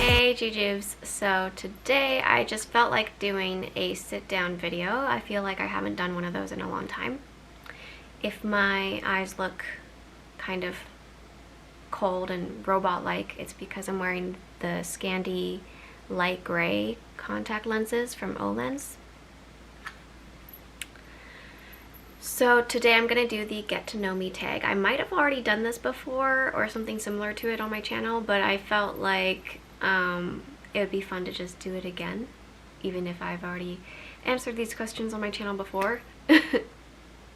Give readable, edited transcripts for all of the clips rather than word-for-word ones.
Hey Jujubes, so today I just felt like doing a sit down video. I feel like I haven't done one of those in a long time. If my eyes look kind of cold and robot-like, it's because I'm wearing the Scandi light gray contact lenses from Olens. So today I'm gonna do the get to know me tag. I might have already done this before or something similar to it on my channel, but I felt like it would be fun to just do it again, even if I've already answered these questions on my channel before.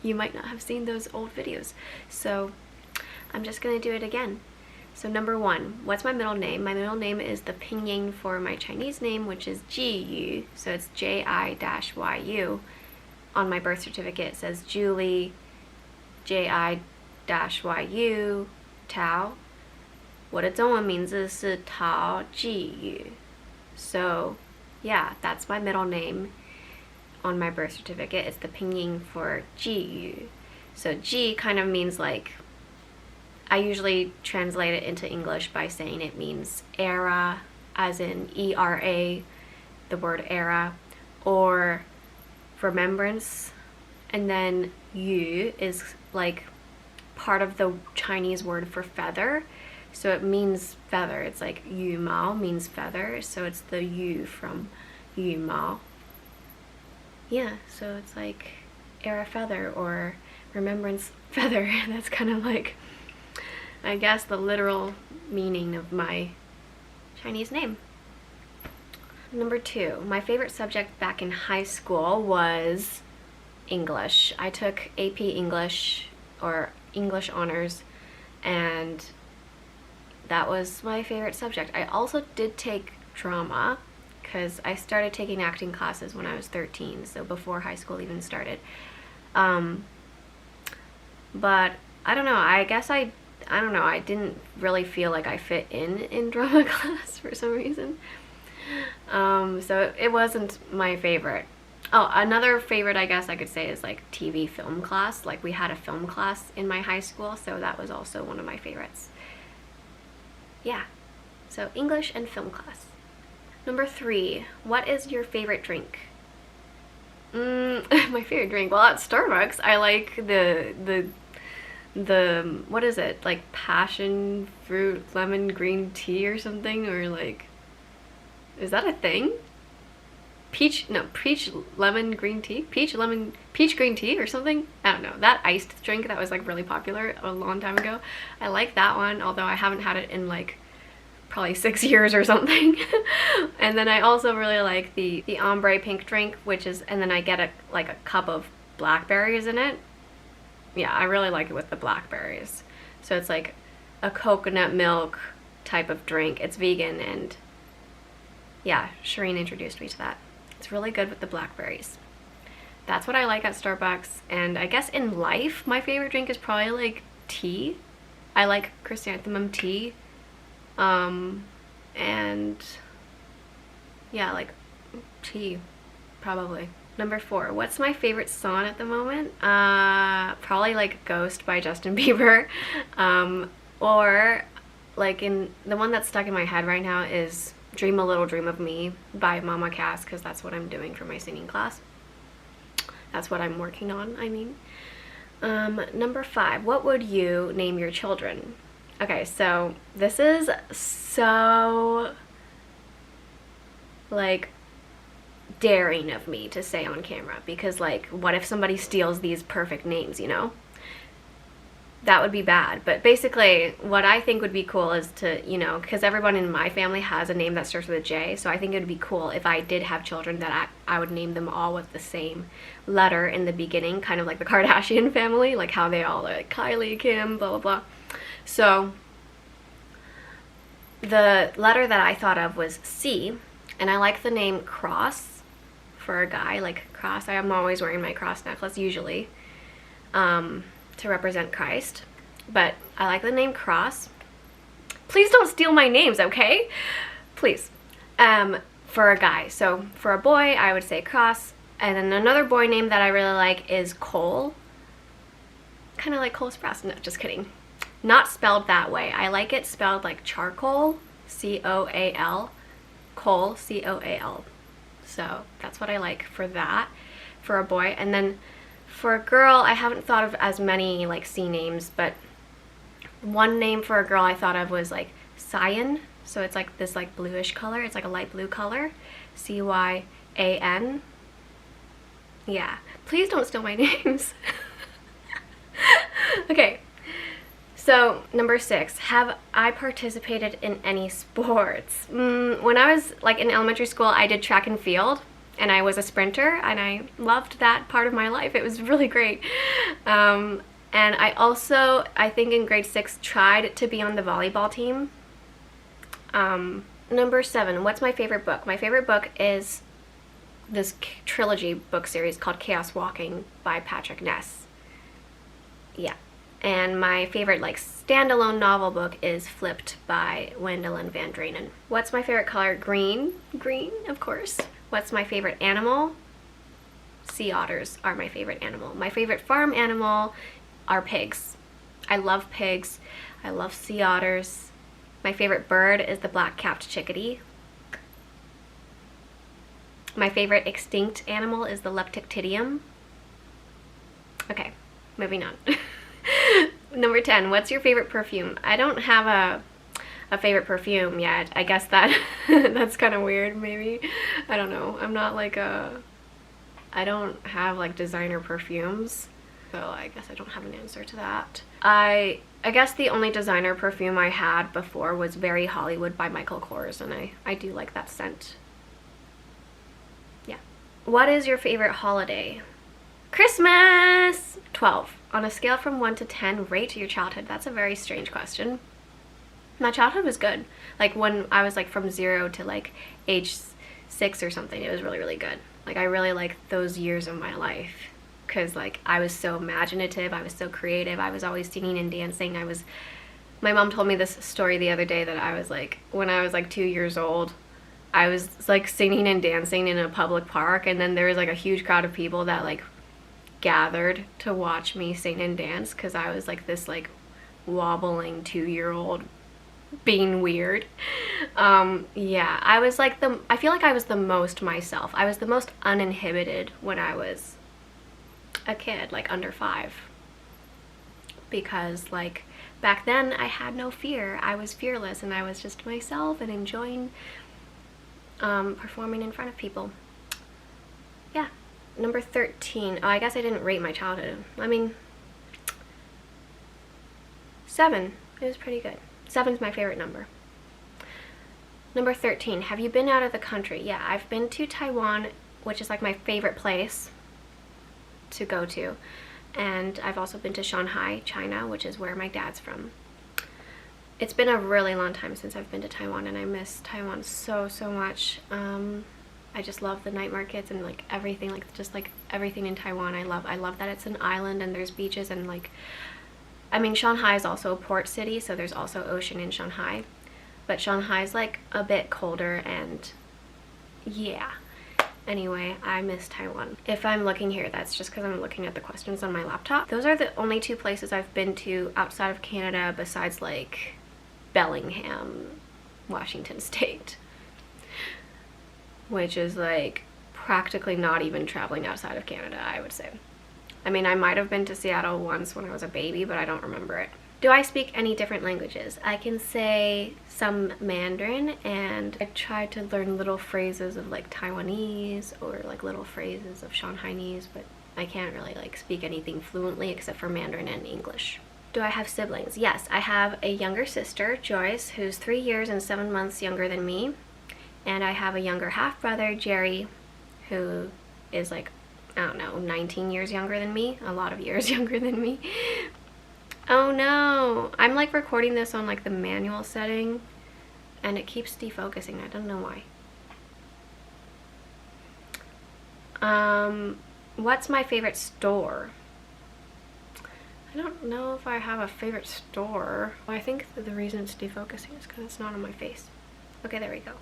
You might not have seen those old videos, so I'm just gonna do it again. So number one, what's my middle name? My middle name is the pinyin for my Chinese name, which is Jiyu, so it's Ji-yu. On my birth certificate it says Julie Ji-yu Tao. 我的中文名字是陶纪宇. So yeah, that's my middle name on my birth certificate. It's the pinyin for Jiyu. So Ji kind of means like, I usually translate it into English by saying it means era, as in E-R-A, the word era, or remembrance. And then Yu is like part of the Chinese word for feather. So it means feather. It's like yu mao means feather, so it's the yu from yu mao. Yeah, so it's like era feather or remembrance feather. That's kind of like, I guess, the literal meaning of my Chinese name. Number two, my favorite subject back in high school was English. I took AP English or English honors, and that was my favorite subject. I also did take drama because I started taking acting classes when I was 13, so before high school even started. But I don't know, I guess I don't know, I didn't really feel like I fit in drama class for some reason. So it wasn't my favorite. Oh, another favorite I guess I could say is like TV film class. Like we had a film class in my high school, so that was also one of my favorites. Yeah, so English and film class. Number three, what is your favorite drink? My favorite drink? Well, at Starbucks, I like the what is it? Like passion fruit lemon green tea or something, or like, is that a thing? Peach lemon green tea? Peach green tea or something? I don't know. That iced drink that was like really popular a long time ago. I like that one, although I haven't had it in like probably 6 years or something. And then I also really like the ombre pink drink, which is, and then I get like a cup of blackberries in it. Yeah, I really like it with the blackberries. So it's like a coconut milk type of drink. It's vegan, and yeah, Shireen introduced me to that. It's really good with the blackberries. That's what I like at Starbucks. And I guess in life, my favorite drink is probably like tea. I like chrysanthemum tea. And yeah, like tea, probably. Number four, what's my favorite song at the moment? Probably like Ghost by Justin Bieber. Or like in the one that's stuck in my head right now is Dream a Little Dream of Me by Mama Cass, because that's what I'm doing for my singing class. That's what I'm working on, I mean. Number five, what would you name your children? Okay, so this is so like daring of me to say on camera, because like, what if somebody steals these perfect names, you know? That would be bad. But basically what I think would be cool is to, you know, because everyone in my family has a name that starts with a J, so I think it would be cool if I did have children that I would name them all with the same letter in the beginning, kind of like the Kardashian family, like how they all are like Kylie, Kim, blah blah blah. So the letter that I thought of was C, and I like the name Cross for a guy, like cross. I am always wearing my cross necklace usually, to represent Christ, but I like the name Cross. Please don't steal my names, okay? Please. For a guy. So for a boy, I would say Cross, and then another boy name that I really like is Cole. Kind of like Cole Sprouse. No, just kidding. Not spelled that way. I like it spelled like charcoal, C-O-A-L, Coal, C-O-A-L. So that's what I like for that, for a boy. And then for a girl, I haven't thought of as many like C names, but one name for a girl I thought of was like cyan. So it's like this like bluish color. It's like a light blue color. C-Y-A-N. Yeah. Please don't steal my names. Okay. So, number 6, have I participated in any sports? When I was like in elementary school, I did track and field, and I was a sprinter, and I loved that part of my life. It was really great. And I also, I think in grade 6, tried to be on the volleyball team. Number 7, what's my favorite book? My favorite book is this trilogy book series called Chaos Walking by Patrick Ness. Yeah. And my favorite like standalone novel book is Flipped by Wendelin Van Draanen. What's my favorite color? Green. Green, of course. What's my favorite animal? Sea otters are my favorite animal. My favorite farm animal are pigs. I love pigs. I love sea otters. My favorite bird is the black-capped chickadee. My favorite extinct animal is the leptictidium. Okay, moving on. Number 10, what's your favorite perfume? I don't have a favorite perfume yet. I guess that that's kind of weird, maybe. I don't know. I'm not like I don't have like designer perfumes, so I guess I don't have an answer to that. I guess the only designer perfume I had before was Very Hollywood by Michael Kors, and I do like that scent. Yeah. What is your favorite holiday? Christmas! 12. On a scale from 1 to 10, rate your childhood. That's a very strange question. My childhood was good. Like when I was like from 0 to like age 6 or something, it was really, really good. Like I really liked those years of my life because like I was so imaginative, I was so creative, I was always singing and dancing. My mom told me this story the other day that I was like, when I was like 2 years old, I was like singing and dancing in a public park, and then there was like a huge crowd of people that like gathered to watch me sing and dance because I was like this like wobbling 2-year-old being weird. Yeah, I was like I feel like I was the most myself. I was the most uninhibited when I was a kid, like under 5, because like back then I had no fear. I was fearless and I was just myself and enjoying performing in front of people. Yeah. Number 13. Oh, I guess I didn't rate my childhood. I mean, 7. It was pretty good. 7's my favorite number. Number 13. Have you been out of the country? Yeah, I've been to Taiwan, which is like my favorite place to go to. And I've also been to Shanghai, China, which is where my dad's from. It's been a really long time since I've been to Taiwan, and I miss Taiwan so, so much. I just love the night markets and like everything, like just like everything in Taiwan. I love that it's an island and there's beaches, and like, I mean, Shanghai is also a port city, so there's also ocean in Shanghai, but Shanghai is like a bit colder, and yeah. Anyway, I miss Taiwan. If I'm looking here, that's just because I'm looking at the questions on my laptop. Those are the only 2 places I've been to outside of Canada besides like Bellingham, Washington State, which is like practically not even traveling outside of Canada, I would say. I mean, I might have been to Seattle once when I was a baby, but I don't remember it. Do I speak any different languages? I can say some Mandarin, and I tried to learn little phrases of like Taiwanese or like little phrases of Shanghainese, but I can't really like speak anything fluently except for Mandarin and English. Do I have siblings? Yes, I have a younger sister, Joyce, who's 3 years and 7 months younger than me. And I have a younger half-brother, Jerry, who is like, I don't know, 19 years younger than me. A lot of years younger than me. Oh no, I'm like recording this on like the manual setting, and it keeps defocusing. I don't know why. What's my favorite store? I don't know if I have a favorite store. I think the reason it's defocusing is because it's not on my face. Okay, there we go.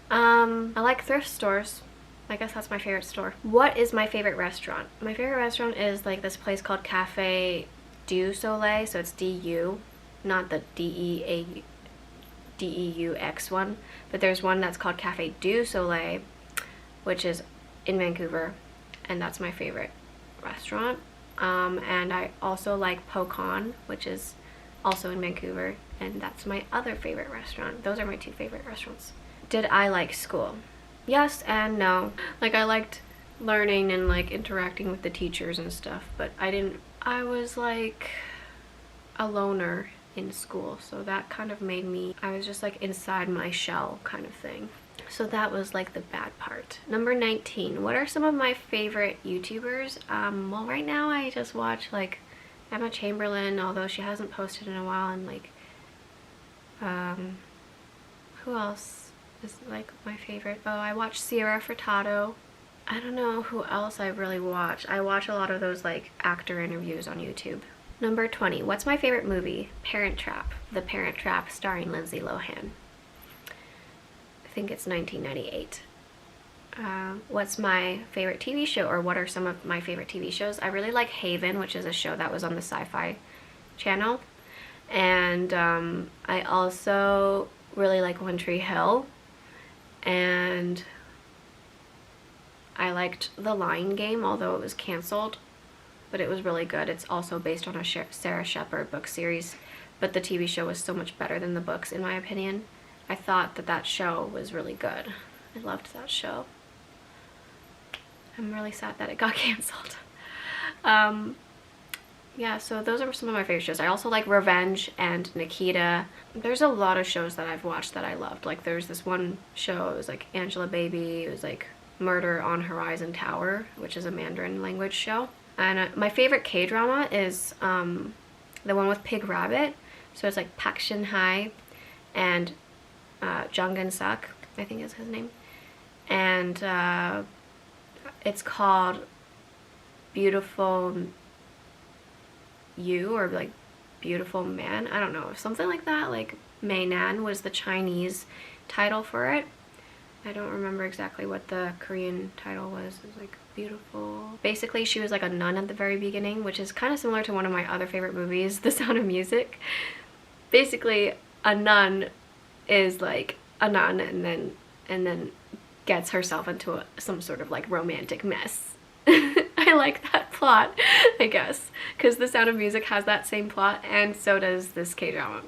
I like thrift stores. I guess that's my favorite store. What is my favorite restaurant? My favorite restaurant is like this place called Cafe Du Soleil, so it's D-U, not the D-E-A Deux one, but there's one that's called Cafe du Soleil, which is in Vancouver, and that's my favorite restaurant. And I also like Pocon, which is also in Vancouver, and that's my other favorite restaurant. Those are my two favorite restaurants. Did I like school? Yes and no. Like, I liked learning and like interacting with the teachers and stuff, but I was like a loner in school, so that kind of made me, I was just like inside my shell kind of thing. So that was like the bad part. Number 19, what are some of my favorite YouTubers? Well, right now I just watch like Emma Chamberlain, although she hasn't posted in a while, and like who else is like my favorite? Oh, I watch Sierra Furtado. I don't know who else I really watch. I watch a lot of those like actor interviews on YouTube. Number 20, what's my favorite movie? Parent Trap. The Parent Trap starring Lindsay Lohan. I think it's 1998. What's my favorite TV show, or what are some of my favorite TV shows? I really like Haven, which is a show that was on the Sci-Fi Channel. And I also really like One Tree Hill. And I liked The Lion Game, although it was canceled, but it was really good. It's also based on a Sarah Shepard book series, but the TV show was so much better than the books, in my opinion. I thought that show was really good. I loved that show. I'm really sad that it got canceled. Yeah, so those are some of my favorite shows. I also like Revenge and Nikita. There's a lot of shows that I've watched that I loved. Like, there's this one show, it was like Angela Baby, it was like Murder on Horizon Tower, which is a Mandarin language show. And my favorite K-drama is the one with Pig Rabbit. So it's like Park Shin-hye and Jung Gun-suk, I think is his name. And it's called Beautiful You, or like Beautiful Man. I don't know, something like that. Like Mei Nan was the Chinese title for it. I don't remember exactly what the Korean title was. It was like Beautiful. Basically, she was like a nun at the very beginning, which is kind of similar to one of my other favorite movies, The Sound of Music. Basically, a nun is like a nun and then gets herself into some sort of like romantic mess. I like that plot, I guess, because The Sound of Music has that same plot, and so does this K-drama.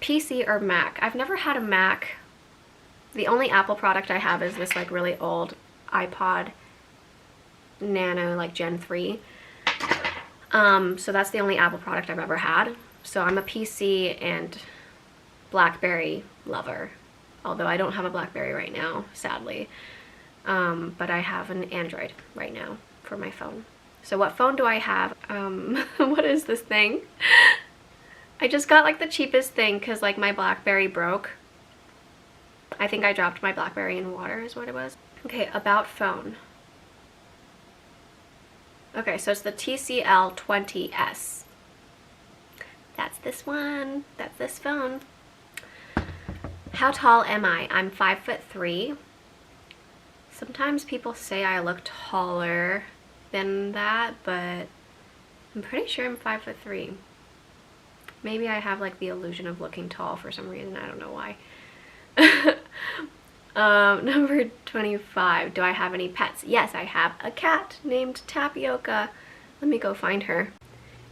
PC or Mac? I've never had a Mac. The only Apple product I have is this like really old iPod Nano, like Gen 3. So that's the only Apple product I've ever had. So I'm a PC and BlackBerry lover, although I don't have a BlackBerry right now, sadly. But I have an Android right now for my phone. So what phone do I have? What is this thing? I just got like the cheapest thing because like my BlackBerry broke. I think I dropped my BlackBerry in water is what it was. Okay, about phone. Okay, so it's the TCL 20S. That's this one. That's this phone. How tall am I? I'm 5'3". Sometimes people say I look taller than that, but I'm pretty sure I'm 5'3". Maybe I have like the illusion of looking tall for some reason. I don't know why. Number 25. Do I have any pets? Yes, I have a cat named Tapioca. Let me go find her.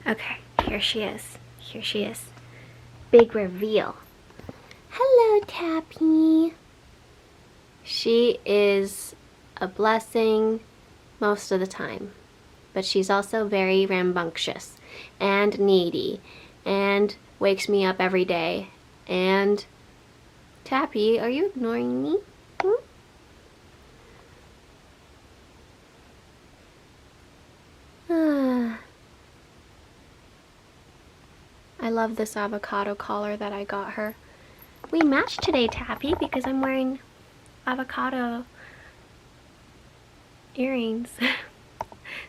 Okay, here she is. Here she is. Big reveal. Hello, Tappy. She is a blessing most of the time, but she's also very rambunctious and needy and wakes me up every day. And Tappy, are you ignoring me? I love this avocado collar that I got her. We matched today, Tappy, because I'm wearing avocado earrings.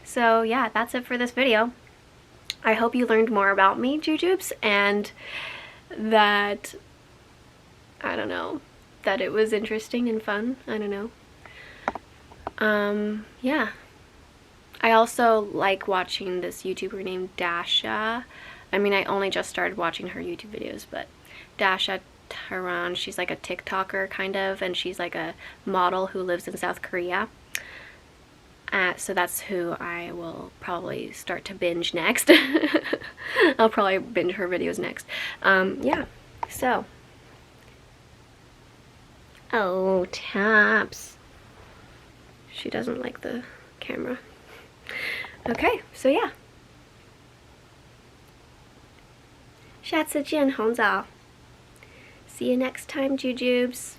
So yeah, that's it for this video. I hope you learned more about me, Jujubes, and that, I don't know, that it was interesting and fun. I don't know. Yeah. I also like watching this YouTuber named Dasha. I mean, I only just started watching her YouTube videos, but Dasha Taran. She's like a TikToker kind of, and she's like a model who lives in South Korea. So that's who I will probably start to binge next. I'll probably binge her videos next. Yeah, so. Oh, Taps. She doesn't like the camera. Okay, so yeah. 下次见，红枣. See you next time, Jujubes.